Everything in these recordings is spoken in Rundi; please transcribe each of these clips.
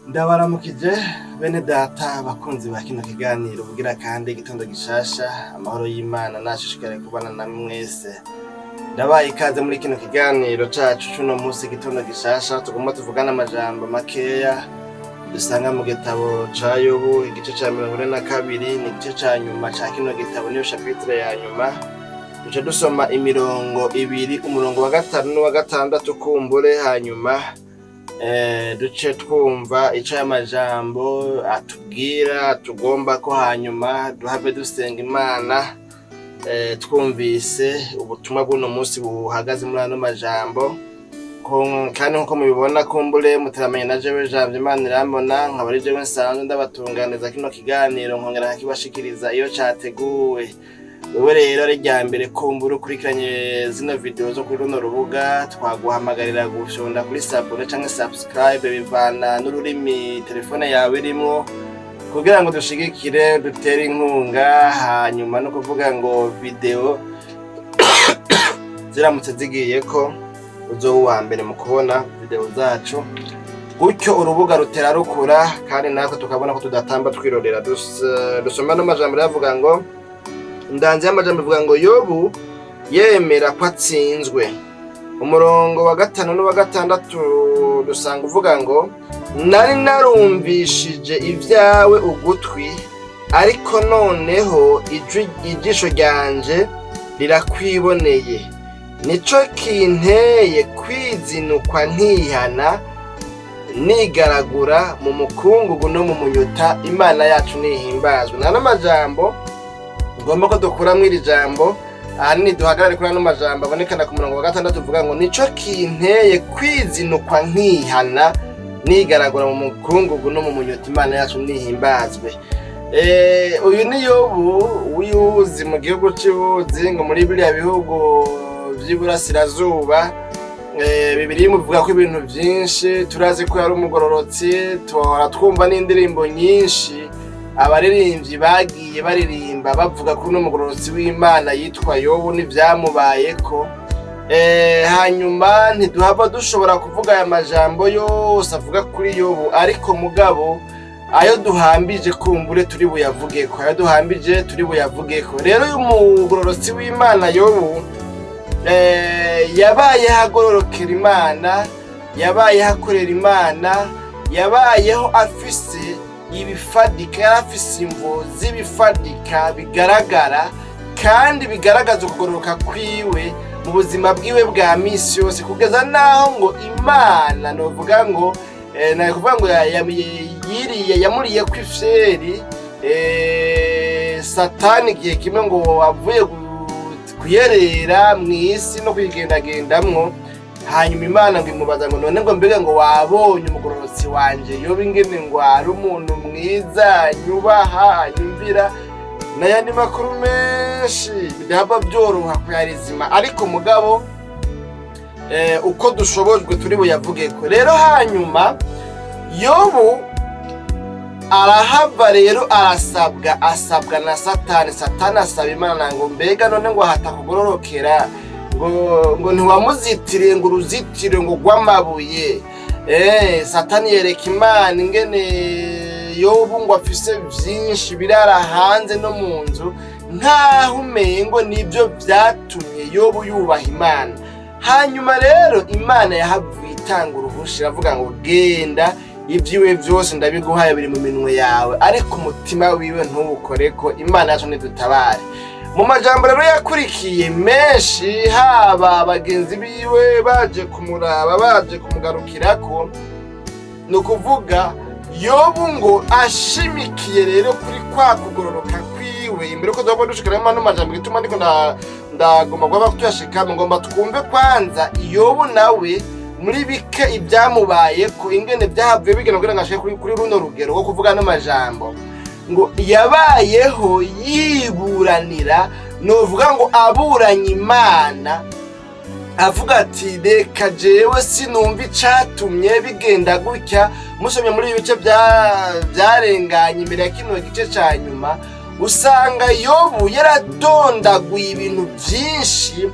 Ndabaramukije bene data bakunzi ba kino kiganiro bugira kandi igitondo gishasha amahoro y'Imana nashishikare kubana na mwese. Ndabaye ikaze muri kino kiganiro cacu cuno munsi igitondo gishasha tugomba tuvugana amajambo makeya dusanga mu gitabo ca Yobu igice ca 42 ni igice ca nyuma ca kino gitabo niyo chapitre ya nyuma. Duce dusoma imirongo ibiri, umurongo wa 5 n'uwa 6 kumbure, hanyuma duce twumva ico y'amajambo atubwira tugomba ko hanyuma duhave dusenga Imana twumvise ubutumwa bw'uno munsi buhagaze muri ano majambo. Kandi nkuko mubibona kumbure muteramenye na jewe jambo Imana irambona nkaba ari jewe nsanzwe ndabatunganiza kino kiganiro nkongera nkibashikiriza iyo categuwe. Wewe rero ari rya mbere kumbura ukurikiranye zino video zo kuri runo rubuga twaguhamagarira gushonda kuri sabone canke subscribe bivana n'ururimi telefone yawe irimo kugira ngo dushigikire dutere inkunga, hanyuma no kuvuga ngo video ziramutse zigiye ko uzowa mbere mu kubona video zacu, gutyo urubuga rutera rukura kandi natwe tukabona ko tudatamba twirorera. Dusoma no majambo yavuga ngo ndanze y'amajambo bivuga ngo Yobu yemera ko atsinzwe. Umurongo wa 5 n'uwa 6 dusanga uvuga ngo nari narumvishije ivyawe ugutwi, ariko noneho ijisho ryanje rirakwiboneye. Nico kinteye kwizinukwa ntihana, nigaragura mu mukungugu no mu munyota. Imana yacu nihimbazwe. Nana majambo ngomba ko dukuramwo iri jambo ahanini duhagarare kuri ano majambo abonekana ku murongo wa 6 uvuga ngo nico kinteye kwizinukwa nkihana, nigaragura mu mukungugu no mu munyota. Imana yacu nihimbazwe. Uyu ni Yobu wiyuzi mu gihugu cy'ubuzi ngo muri biriya bihugu vy'iburasirazuba. Bibiri muvuga ko ibintu byinshi, turazi ko yari umugororotsi, tuhora twumva n'indirimbo nyinshi abaririmbyi bagiye baririmba bavuga ko n'umugororotsi w'Imana yitwa Yobu n'ivyamubayeko. Hanyuma ntiduhava dushobora kuvuga aya majambo yose avuga kuri Yobu, ariko mugabo ayo duhambije kumbure turi buyavugeko, ayo duhambije turi buyavugeko. Rero uyu mugororotsi w'Imana Yobu yabaye hagororokera Imana, yabaye hakorera Imana, yabayeho afise ibifadika, yarafise imvo z'ibifadika bigaragara kandi bigaragaza ukugororoka kwiwe mu buzima bwiwe bwa misi yose, kugeza naho ngo Imana novuga ngo kuvuga ngo yamuriye kw'ifyeri Satani igihe kimwe ngo avuye kuyerera mw'isi no kwigendagendamwo. Hanyuma Imana ngo imubaza ngo none ngo mbega ngo wabonye umugororotsi wanje Yobu ingene ngo ari umuntu mwiza nyubaha nyumvira n'ayandi makuru menshi bidahava byoroha kuyarizima, ariko mugabo uko dushobojwe turi buyavugeko. Rero hanyuma Yobu arahava rero asabwa na Satani. Satani asaba Imana ngo mbega none ngo hatakugororokera ngo ntiwamuzitire ngo uruzitire ngo rw'amabuye. Satani yereka Imana ingene Yobu ngo afise vyinshi birara hanze no mu nzu, nkaho umengo nibyo vyatumye Yobu yubaha Imana. Hanyuma rero Imana yahavuye itanga uruhusha iravuga ngo genda, ivyiwe vyose ndabiguhaye biri mu minwe yawe, ariko umutima wiwe ntubukoreko. Imana yacu nidutabare. Mu majambo rero yakurikiye menshi, haba abagenzi biwe baje kumuraba baje kumugarukirako, no kuvuga Yobu ngo ashimikiye rero kuri kwa kugororoka kwiwe. Imbere ko dobo dushikiramo no majambo gituma ndiko ndagomba kuba tuyashikamo, ngomba twumve kwanza Yobu nawe muri bike ibyamubaye ko ingene byahavuye bigena kugira ngashike kuri runo rugero wo kuvuga no majambo ngo yabayeho yiburanira, novuga ngo aburanye Imana avuga ati reka jewe sinumva icatumye bigenda gutya. Musomye muri ibice byarenganye imbere ya kino gice ca nyuma usanga Yobu yaradondaguye ibintu byinshi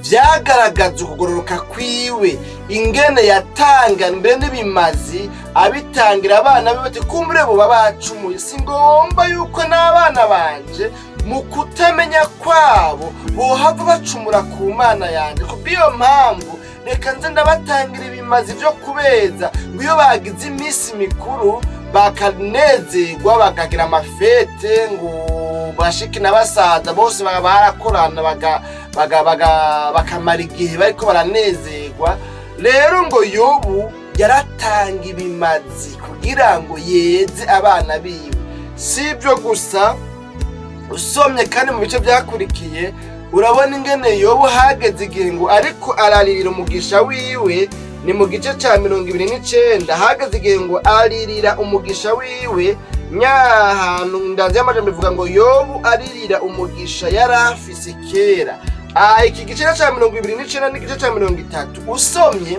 byagaragaza ukugororoka kwiwe, ingene yatanga mbere n'ibimazi abitangira abana be bati kumbure buba bacumuye, si ngomba yuko n'abana banje mu kutamenya kwabo bohava bacumura ku Mana yanje. Kubw'iyo mpamvu reka nze ndabatangira ibimazi byo kubeza, ngo iyo bagize iminsi mikuru bakanezerwa bakagira amafete, ngo bashiki n'abasaza bose barakorana bakamara igihe bariko baranezerwa. Rero ngo Yobu yaratanga ibimazi kugira ngo yeze abana biwe. Si ibyo gusa, usomye kandi mu bice byakurikiye urabona ingene Yobu hageze igihe ngo ariko araririra umugisha wiwe. Ni mu gice ca 29 hageze igihe ngo aririra umugisha wiwe. Nyahantu ndanze y'amajambo bivuga ngo Yobu aririra umugisha yarafise kera. Iki gice ca 29 n'igice ca 30 usomye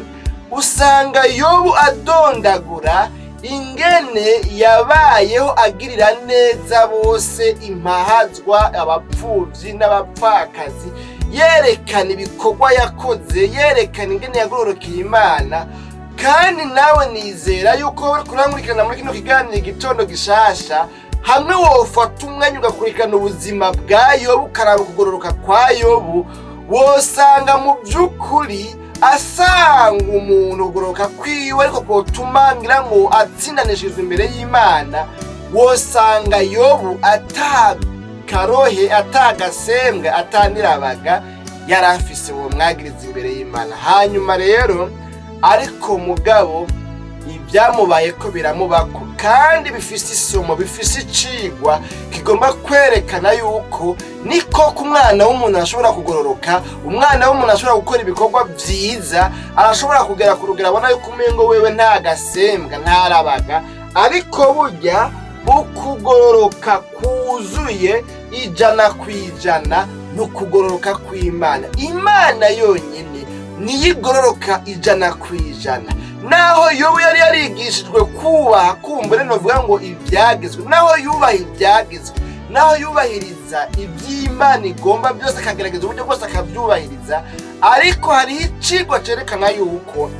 usanga Yobu adondagura ingene yabayeho agirira neza bose, impahazwa, abapfuvyi n'abapfakazi, yerekana ibikorwa yakoze, yerekana ingene yagororokiye Imana. Kandi nawe nizera yuko uri kurankurikirana muri kino kiganiro igitondo gishasha, hamwe wofata umwanya ugakurikirana ubuzima bwa Yobu, ukaraba kugororoka kwa Yobu, wosanga mu by'ukuri asanga umuntu ugororoka kwiwe ariko kotuma ngira ngo atsindanishizwe imbere y'Imana. Wosanga Yobu atakarohe, atagasembwe, atanirabaga, yarafise uwo mwagiriza imbere y'Imana. Hanyuma rero ariko mugabo ibyamubaye ko biramubako, kandi bifise isomo, bifise icigwa kigomba kwerekana yuko niko ku mwana w'umuntu ashobora kugororoka, umwana w'umuntu ashobora gukora ibikorwa byiza, arashobora kugera ku rugero abona yuko umengo wewe nta gasembwa, ntarabaga, ariko burya ukugororoka kuzuye 100% n'ukugororoka kw'Imana. Imana yonyine niyigororoka 100%. Naho Yobu yari yarigishijwe kubaha, kumbure novuga ngo ibyagizwe, naho yubaha ibyagizwe, naho yubahiriza iby'Imana igomba byose, akagerageza uburyo bwose akabyubahiriza, ariko hariho icigwa cerekana yuko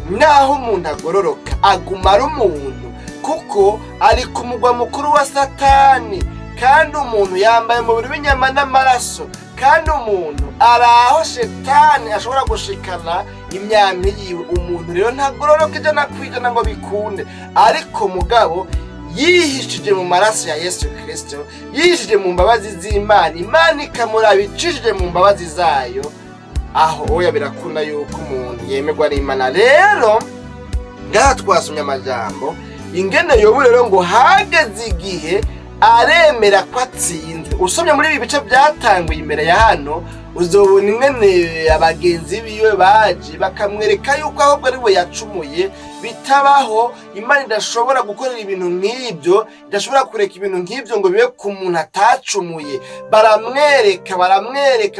naho umuntu agororoka aguma ari umuntu, kuko ari ku mugwa mukuru wa Satani. Kandi umuntu yambaye umubiri w'inyama n'amaraso, kandi umuntu araho Shetani ashobora gushikana imyambi yiwe. Umuntu rero ntagororoka 100% ngo bikunde, ariko mugabo yihishije mu maraso ya Yesu Kristo, yihishije mu mbabazi z'Imana, Imana ikamuraba icishije mu mbabazi zayo, aho oya birakunda yuko umuntu yemerwa n'Imana. Rero ngaha twasomye amajambo ingene Yobu rero ngo hageze igihe aremera ko atsinzwe. Usomye muri ibi bice byatanguye imbere ya hano, uzobona ingene abagenzi biwe baje bakamwereka yuko ahubwo ari we yacumuye, bitabaho. Imana idashobora gukorera ibintu nk'ibyo, idashobora kureka ibintu nk'ibyo ngo bibe ku muntu atacumuye. Baramwereka,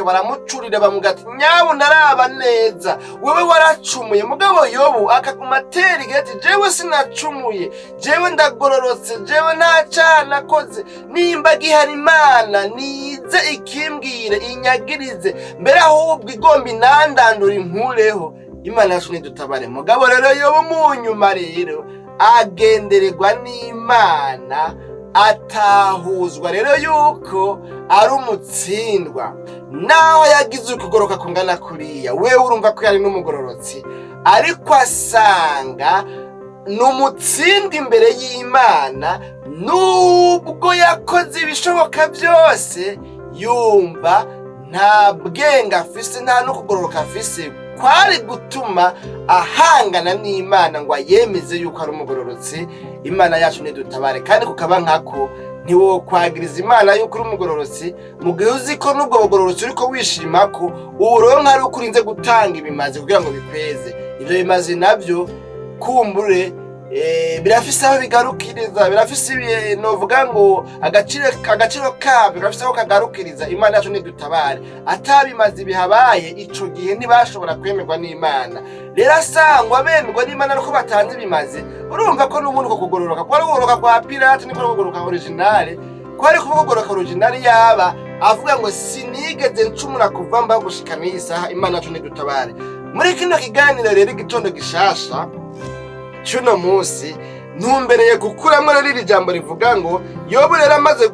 baramucurira, bamugati nyabu naraba neza, wewe waracumuye. Mugabo Yobu akaguma atera igati, jewe sinacumuye, jewe ndagororotse, jewe nta cyaha nakoze. Nimba gihari Imana nize ikimbwire, inyagirize, mbere ahubwo igomba inandandura inkureho. Imana yacu nidutabare. Mugabo rero Yobu mu nyuma rero agendererwa n'Imana, atahuzwa rero yuko ari umutsindwa. Naho yagize ukugoroka kungana kuriya, wewe urumva ko yari n'umugororotsi, ariko asanga n'umutsindwa imbere y'Imana. Nubwo yakoze ibishoboka byose, yumva nta bwenge afise, nta no kugororoka afise kwari gutuma ahangana n'Imana ngo yemeze yuko ari umugororotsi. Imana yacu nidutabare. Kandi kukaba nkako ntiwo kwagiriza Imana yuko uri umugororotsi mu gihe uzi ko n'ubwo bugororotsi uriko wishima ko uronka ari ukurinze gutanga ibimazi kugira ngo bikweze. Ivyo bimazi navyo kumbure birafise aho bigarukiriza, birafise novuga ngo agaciro kabyo, birafise aho kagarukiriza. Imana yacu nidutabare. Atabimazi bihabaye ico gihe ntibashobora kwemerwa n'Imana. Rero asangwa bemerwa n'Imana ariko batanze ibimazi, urumva ko n'ubundi ko kugororoka kwari kugororoka kwa Pirate, niko kugororoka original, kwari kugororoka original yaba avuga ngo sinigeze ncumura kuva mba gushikana isaha. Imana yacu nidutabare. muri kino kiganiro rero igitondo gishasha cy'uno munsi ntumbereye gukuramo rero iri jambo rivuga ngo Yobu rero amaze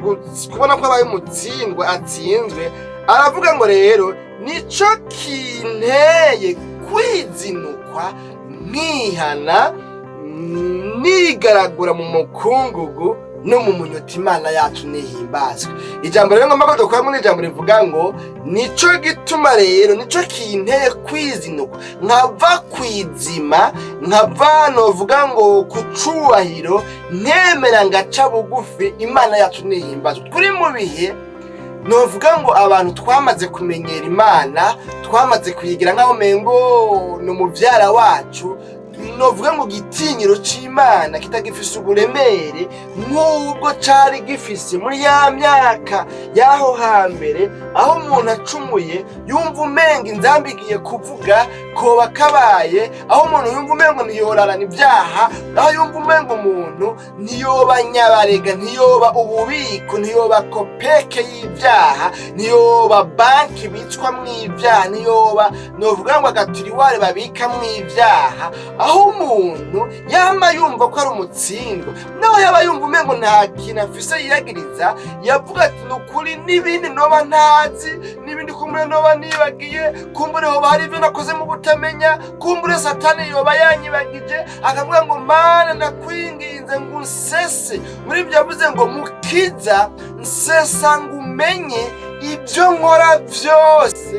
kubona ko abaye umutsindwa atsinzwe, aravuga ngo rero nico kinteye kwizinukwa nkihana nigaragura mu mukungugu no mu munyota Imana yacu nihimbazwe. Ijambo rero ngomba ko dukuramo n'ijambo rivuga ngo nico gituma rero nico kinteye kwizinukwa nkava kwizima, nkava novuga ngo kucubahiro, nemera ngaca bugufi, Imana yacu nihimbazwe. Turi mu bihe novuga ngo abantu twamaze kumenyera Imana, twamaze kuyigira nk'aho mengo no muvyara wacu, novuga ngo gitinyiro c'Imana kitagifise uburemere nk'ubwo cari gifise muri ya myaka yaho hambere, aho umuntu acumuye yumva umenga inzambi igiye kuvuga koba kabaye, aho umuntu yumva umengo ntiyorarana ibyaha, aho yumva umengo umuntu ntiyoba nyabarega, ntiyoba ububiko, ntiyoba kopeke y'ibyaha, ntiyoba banki bicwa mw'ibyaha, ntiyoba novuga ngo agaturiware babika mw'ibyaha, aho umuntu yama yumva ko ari umutsindwa, naho yaba yumva umengo nta kintu afise yiyagiriza, yavuga ati nukuri n'ibindi noba ntazi, n'ibindi kumbure noba nibagiye, kumbure hoba hari ibyo nakoze mu butamenya, kumbure satani yoba yanyibagije, akavuga ngo Mana ndakwinginze ngo unsese. Muri ibyo yavuze ngo mukiza nsesa ngo umenye ibyo nkora byose,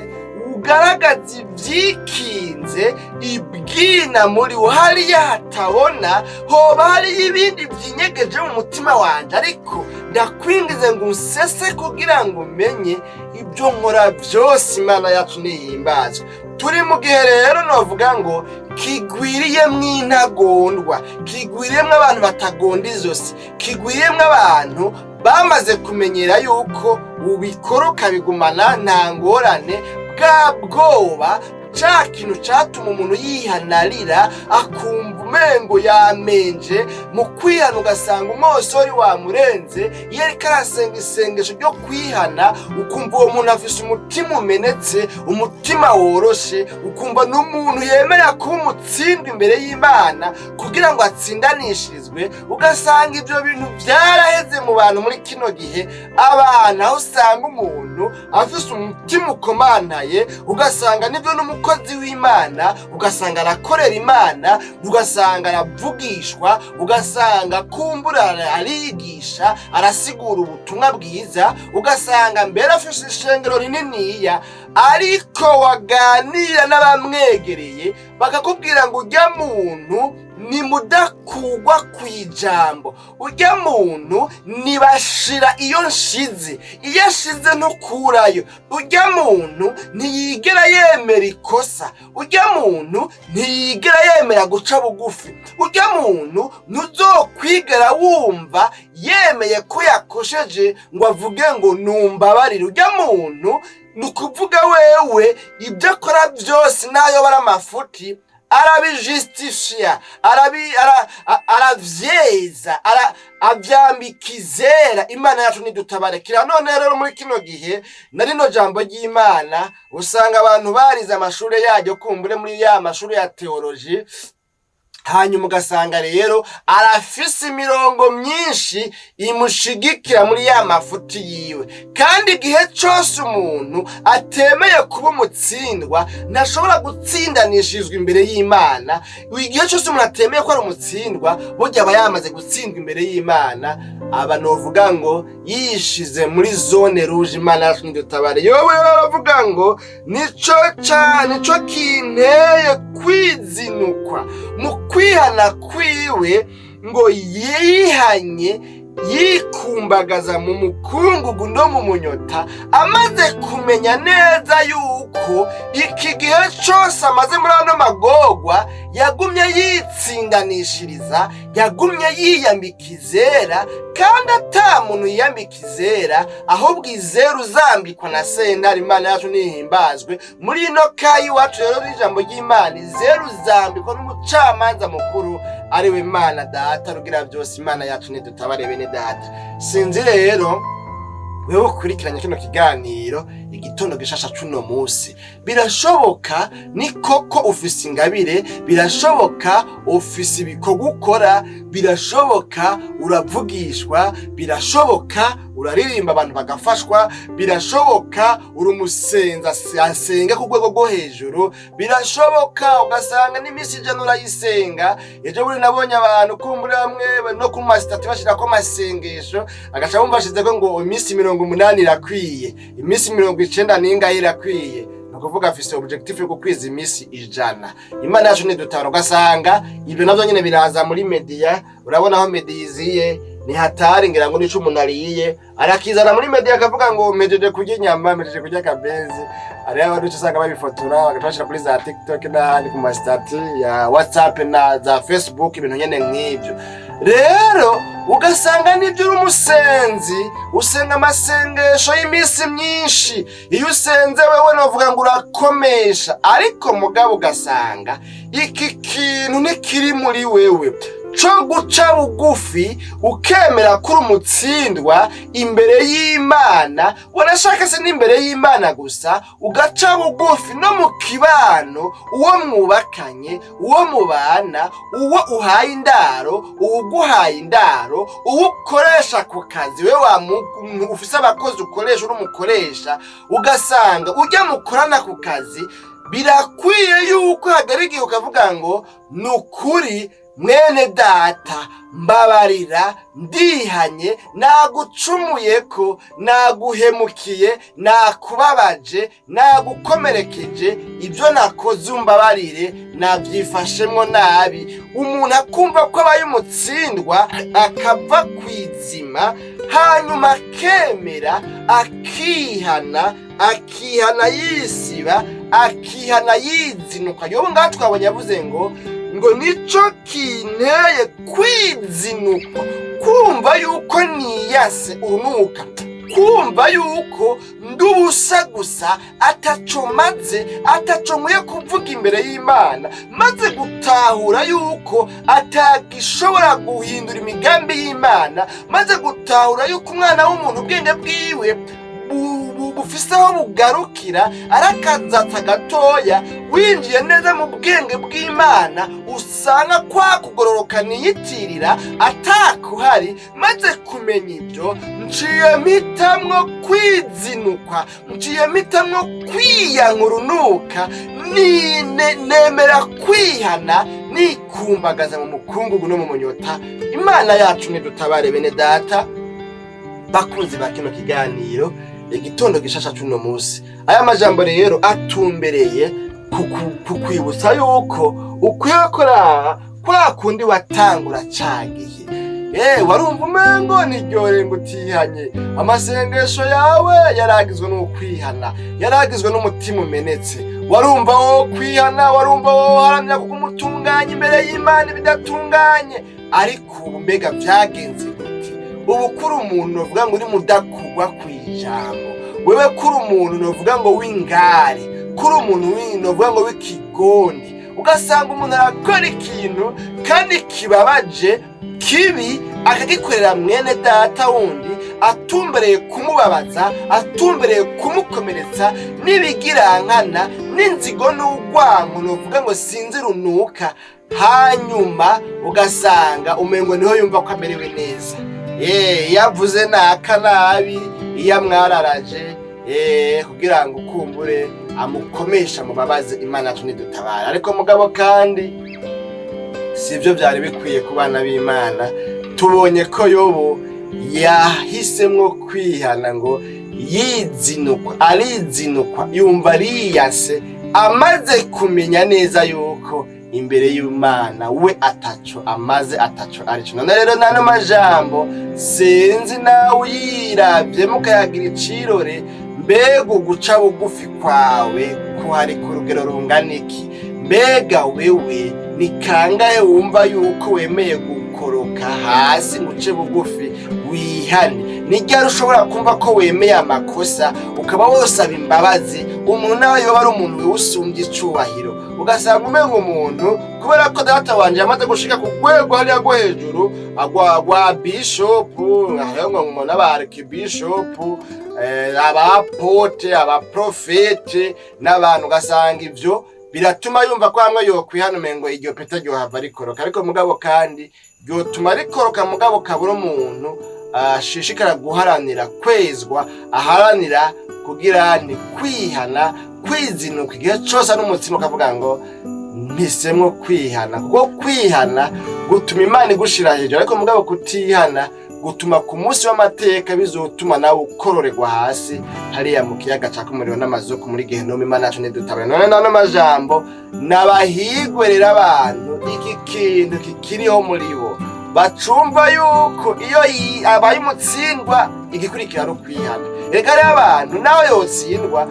ugaragaza ibyikinze ibwina muri wo, hariya hatabona hoba hariyo ibindi byinyegeje mu mutima wanje, ariko ndakwingize ngo unsese kugira ngo umenye ibyo nkora byose, Imana yacu nihimbazwe. Turi mu gihe rero novuga ngo kigwiriyemwo intagondwa, kigwiriyemwo abantu batagonda izosi, kigwiriyemwo abantu bamaze kumenyera yuko ubikora ukabigumana nta ngorane, bwa bwoba, ca kintu catuma umuntu yihanarira akumva umengo yamenje, mu kwihana ugasanga umosori wamurenze, iyo ariko arasenga isengesho ryo kwihana ukumva uwo muntu afise umutima umenetse, umutima woroshe, ukumva n'umuntu yemerera kuba umutsindwa imbere y'Imana kugira ngo atsindanishirizwe. Ugasanga ivyo bintu vyaraheze mu bantu muri kino gihe, abantu aho usanga umuntu afise umutima ukomantaye, ugasanga nivyo n'umukozi w'Imana, ugasanga arakorera Imana, ugasanga aravugishwa, ugasanga kumbura arigisha, arasigura ubutumwa bwiza, ugasanga mbere afise ishengero rininiya, ariko waganira n'abamwegereye bakakubwira ngo urya muntu ni mudakugwa kwijambo, urya muntu nibashira iyo nshize, iyo ashize ntukurayo, urya muntu ntiyigera yemera ikosa, urya muntu ntiyigera yemera guca bugufi, urya muntu ntuzokwigera wumva yemeye ko yakosheje ngo avuge ngo numbabarire, urya muntu nukuvuga wewe ibyo akora byose nayo bara amafuti arabijustifia, aravyeza, avyambika izera. Imana yacu nidutabare. Kira none rero muri kino gihe na rino jambo ry'Imana usanga abantu barize amashuri yaryo, kumbure muri ya mashuri ya teoloji, hanyuma ugasanga rero arafise imirongo myinshi imushigikira muri ya mafuti yiwe, kandi igihe cyose umuntu atemeye kuba umutsindwa ntashobora gutsindanishizwa imbere y'Imana. Igihe cyose umuntu atemeye ko ari umutsindwa, burya aba yamaze gutsindwa imbere y'Imana, aba novuga ngo yishize muri zone rouge. Imana yacu nidutabare. Yowe aravuga ngo nico kinteye kwizinukwa, mu kwihana kwiwe ngo yihanye yikumbagaza mu mukungugu no mu munyota, amaze kumenya neza yuko iki gihe cyose amaze muri ano magorwa yagumye yitsindanishiriza, yagumye yiyambika izera, kandi ata muntu yiyambika izera, ahubwo izera uzambikwa na sentare. Imana yacu nihimbazwe. Muri ino kayi wacu rero n'ijambo ry'Imana, izera uzambikwa n'umucamanza mukuru ariwe Imana Data rugira byose. Imana yacu nidutabare bene Data. Sinzi rero wewe ukurikiranye kino kiganiro igitondo gishasha cuno musi. Birashoboka ni koko ufise ingabire, birashoboka ufise ibikorwa ukora, birashoboka uravugishwa, birashoboka uraririmba abantu bagafashwa, birashoboka uri umusenza asenga ku rwego rwo hejuru, birashoboka ugasanga n'imisi ijana urayisenga. Ejo buri nabonye abantu kumbura bamwe no ku masitati bashirako amasengesho, agaca bumva ashizeko ngo imisi 80 irakwiye, imisi 90 ningahe irakwiye. Nukuvuga afise objectif yo gukwiza imisi 100. Imana yacu nidutara, ugasanga ibyo navyo nyene biraza muri media. Urabona aho media iziye ni hatari, ngira ngo nico umuntu ariye arakizana muri media akavuga ngo mejeje kurya inyama, mejeje kurya kabenzi. Ari abantu usanga babifotora bagatashira kuri za TikTok n'ahandi ku masitati ya WhatsApp na za Facebook, ibintu nyene nk'ibyo. Rero ugasanga nibyo uri umusenzi, usenga amasengesho y'imisi myinshi. Iyo usenze wewe novuga ngo urakomesha, ariko mugabo ugasanga iki kintu nikiri muri wewe cyo guca bugufi ukemera kuri umutsindwa imbere y'Imana. Wanashaka se n'imbere y'Imana gusa, ugaca bugufi no mu kibano, uwo mwubakanye, uwo mubana, uwo uhaye indaro, uguhaye indaro, uwo ukoresha ku kazi, we ufise abakozi ukoresha uri umukoresha, ugasanga ujya mukorana ku kazi. Birakwiye yuko hagarigiye ukavuga ngo nukuri mwene data mbabarira, ndihanye, nagucumuyeko, naguhemukiye, nakubabaje, nagukomerekeje, ibyo nakoze umbabarire, nabyifashemwo nabi. Umuntu akumva ko abaye umutsindwa akava kwizima, hanyuma akemera, akihana yisiba, akihana yizinuka. Yobo ngaho twabonye yavuze ngo nico kinteye kwizinukwa, kumva yuko niyase unuka, kumva yuko ndubusa gusa, ataco maze, ataco nkwiye kuvuga imbere y'Imana, maze gutahura yuko atagishobora guhindura imigambi y'Imana, maze gutahura yuko umwana w'umuntu ubwenge bwiwe bufise aho bugarukira, arakazatsa gatoya. Winjiye neza mu bwenge bw'Imana, usanga kwa kugororoka niyitirira atakuhari. Maze kumenya ibyo, nciye mitamwo kwizinukwa, nciye mitamwo kwiyankurunuka, nemera kwihana, nikumbagaza mu mukungugu no mu munyota. Imana yacu nidutabare bene data bakunzi ba kino kiganiro igitondo gishasha cuno musi. Aya majambo rero atumbereye kukwibutsa yuko ukwiye gukora kwa kundi watangura cagiye. Warumva umengo niryohere ngo utihanye, amasengesho yawe yaragizwe no kwihana, yaragizwe n'umutima umenetse. Warumva wo kwihana, warumva wo haramya kukumutunganya imbere y'Imana bidatunganye, ariko ubu mbega vyagenze gute? Ubu kuri umuntu uvuga ngo uri mudakugwa kwijambo, wewe kuri umuntu novuga ngo w'ingare, kuri umuntu novuga ngo w'ikigondi. Ugasanga umuntu arakora ikintu kandi kibabaje kibi, akagikorera mwene data wundi, atumbereye kumubabaza, atumbereye kumukomeretsa, n'ibigirankana n'inzigo n'urwango novuga ngo sinzi runuka. Hanyuma ugasanga umengo niho yumva ko amerewe neza. Yavuze naka nabi, iyamwararaje, kugira ngo ukumbure amukomesha mu babaze. Imana yacu nidutabara. Ariko mugabo kandi sivyo byari bikwiye ku bana b'Imana. Tubonye ko Yobo yahisemwo kwihana ngo yizinukwa, arizinukwa, yumva ariyase, amaze kumenya neza yuko imbere y'Imana we ataco amaze, ataco arico. None rero nano majambo senzi nawe yiravye mukayagira icirore, mbega guca bugufi kwawe kuhari ku rugero rungana iki? Mbega wewe ni kangahe wumva yuko wemeye gukoroka hasi nguce bugufi wihane? nijya ushobora kumva ko wemeye amakosa ukaba wosaba imbabazi umuntu nawe yoba ari umuntu wewusumbye icubahiro ugasanga umenga umuntu kubera ko data wanje yamaze gushika ku rwego hariya rwo hejuru agwa bishop ahayongo umuntu aba archbishop abapote abaprofete n'abantu ugasanga ivyo biratuma yumva ko hamwe yokwihana umengo iryo peta ryohava rikoroka ariko mugabo kandi ryotuma rikoroka mugabo kabura umuntu ashishikara guharanira kwezwa aharanira kugira ni kwihana kwizinukwa igihe cyose n'umutsima ukavuga ngo mpisemwo kwihana kuko kwihana gutuma Imana igushira hejuru ariko mugabo kutihana gutuma ku munsi w'amateka bizotuma nawe ukororerwa hasi hariya mu kiyaga caka umuriro n'amazuku muri Gehinomu. Imana yacu nidutabare none nano majambo nabahigwerera abantu iki kintu kikiriho muri bo bacumva yuko iyo abaye umutsindwa igikurikira ari ukwihana. Ega rero abantu nawe yotsindwa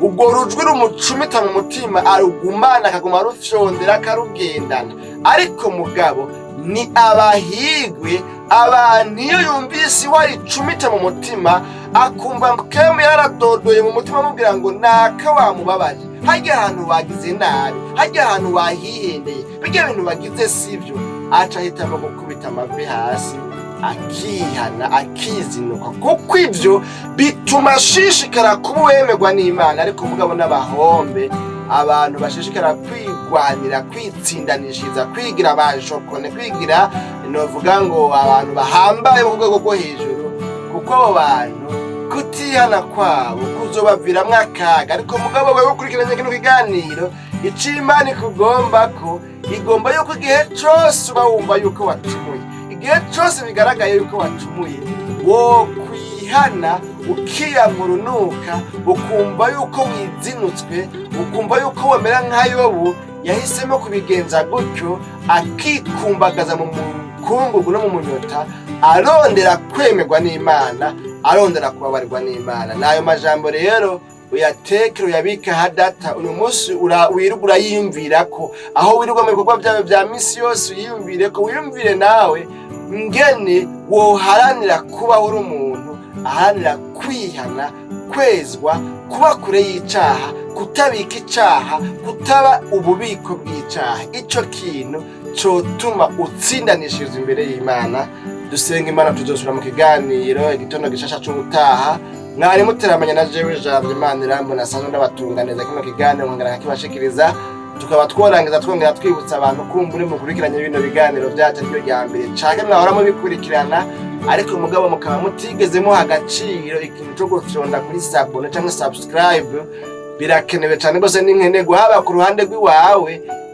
ubwo rujwi rumucumita mu mutima arugumana akaguma rufyondera akarugendana ariko mugabo ni abahigwe abantu iyo yumvise wari cumita mu mutima akumva kemu yaradodoye mu mutima amubwira ngo naka wamubabaje hajya ahantu bagize nabi hajya ahantu bahihendeye bijya bintu bagize sivyo aca ahitamo gukubita amavi hasi akihana akizinukwa kuko ivyo bituma ashishikara kuba uwemerwa n'Imana ariko mugabo n'abahombe abantu bashishikara kwigwanira kwitsindanishiriza kwigira abashokone kwigira novuga ngo abantu bahambaye mu rwego rwo hejuru kuko abo bantu kutihana kwabo kuzobaviramwo akaga ariko mugabo wewe ukurikiranye kino kiganiro ic'Imana ikugomba ko igomba yuko igihe cose uba wumva yuko wacumuye igihe cose bigaragaye yuko wacumuye wo kwihana ukiyankurunuka ukumva yuko wizinutswe ukumva yuko wemera nka Yobu yahisemo kubigenza gutyo akikumbagaza mu mukungugu no mu munyota arondera kwemerwa n'Imana arondera kubabarirwa n'Imana. Nayo majambo rero uyatekere uyabika hadata uyu munsi wirirwa urayiyumvira ko aho wirirwa mu bikorwa byawe bya misi yose uyiyumvire ko wiyumvire nawe ngene woharanira kubaho uri umuntu aharanira kwihana kwezwa kuba kure y'icaha kutabika icaha kutaba ububiko bw'icaha ico kintu cotuma utsindanishiriza imbere y'Imana. Dusenga Imana tuzosura mu kiganiro igitondo gishasha c'ubutaha mwari muteramanya na jewe jambo Imana irambona sano n'abatunganeza kino kiganiro ngana kibashikiriza tukaba tworangiza twongera twibutsa abantu kumbure mu kurikiranya bino biganiro byacu ryo rya mbere canke mwahora mu bikurikirana ariko mugabo mukaba mutigezemo agaciro ikintu cyo gufyonda kuri sabone cyangwa subscribe birakenewe cyane gose n'inkene guhaba ku ruhande rw'iwawe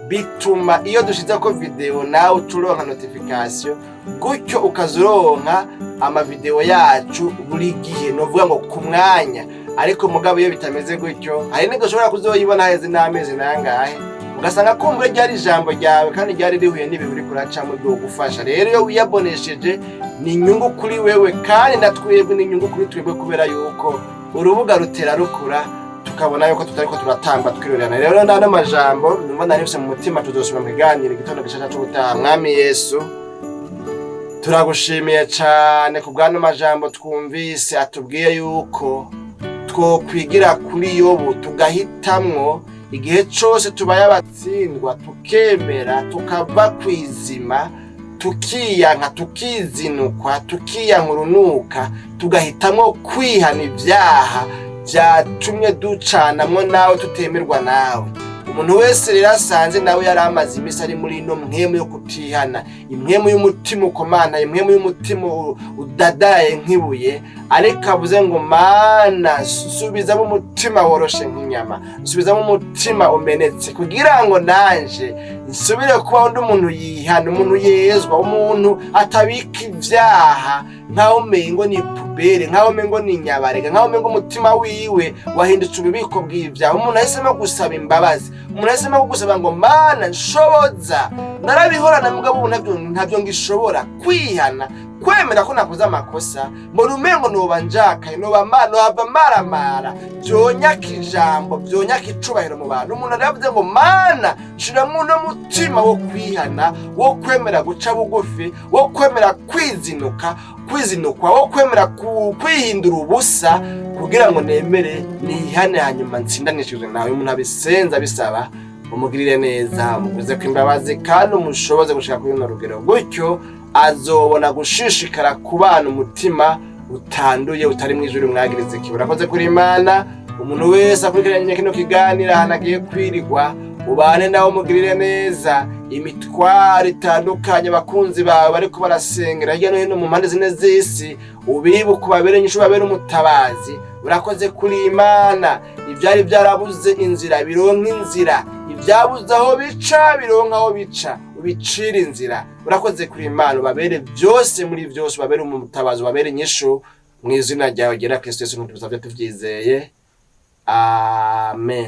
bituma iyo dushize ko video nawe turonka notification gutyo ukazuronka ama video yacu buri gihe novuga ngo ku mwanya ariko mugabo iyo bitameze gutyo hari nego ushobora kuzoyibona heze n'amezi nangahe ugasanga kumbure ryari ijambo ryawe kandi ryari rihuye n'ibihe uri kuracamo byo gufasha. Rero iyo wiyabonesheje ni inyungu kuri wewe kandi natwebwe ni inyungu kuri twebwe kubera yuko urubuga rutera rukura tukabona yuko tutariko turatamba twirorana. Rero ndano majambo numva narifise mu mutima tuzosubira mu kiganiro igitondo gishasha c'ubutaha. Mwami Yesu turagushimiye cyane ku bwano majambo twumvise atubwiye yuko twokwigira kuri Yobu tugahitamwo igihe cose tubaye abatsindwa tukemera tukava kwizima tukiyanka tukizinukwa tukiyankurunuka tugahitamwo kwihana ibyaha byatumye ducanamwo nawe tutemerwa nawe. Umuntu wese rero asanze nawe yari amaze imisi ari muri ino mwemu yo kutihana imwemu y'umutima ukomana imwemu y'umutima udadaye nk'ibuye ariko avuze ngo Mana nsubizamo umutima woroshe nk'inyama nsubizamo umutima umenetse kugira ngo nanje nsubire kuba undi umuntu yihana umuntu yezwa umuntu atabika ibyaha nkaho mengo ni pubere nkaho mengo ni nyabarega nkaho mengo umutima wiwe wahindutse ububiko bw'ibyaha. Umuntu ahisemo gusaba imbabazi umuntu ahisemo gusaba ngo Mana nshoboza narabihorana mugabo ntabyo ngishobora kwihana kwemera ko nakoze amakosa mbona umengo noba njakaye noba hava maramara byonyaka ijambo byonyaka icubahiro mu bantu. Umuntu aravuze ngo mana shiramwo no mutima wo kwihana, wo kwemera guca bugufi, wo kwemera kwizinukwa, wo kwemera kwihindura ubusa kugira ngo nemere nihane hanyuma ntsindanishijwe nawe. Umuntu abisenza bisaba umugirire neza, umuguze kw'imbabazi kandi umushoboze gushika kuri runo rugero, gutyo azobona gushishikara kubana umutima utanduye utari mw'ijuru mwagiriza ikibi. Urakoze kuri Imana. Umuntu wese akurikiranye kino kiganiro ahantu agiye kwirirwa, ubane nawe umugirire neza. Imitwaro itandukanye abakunzi bawe bariko barasengera hirya no hino mu mpande zine z'isi, ubibuka ubabere inyishu, ubabere umutabazi. Urakoze kuri Imana. Ivyari byarabuze inzira bironka inzira, ibyabuze aho bica bironka aho bica, ubicira inzira. Urakoze kuri Imana, ubabere byose muri byose, ubabere umutabazi, ubabere inyishu mu izina ryawe ryera Kristo Yesu, tubisabye tuvyizeye. Amen.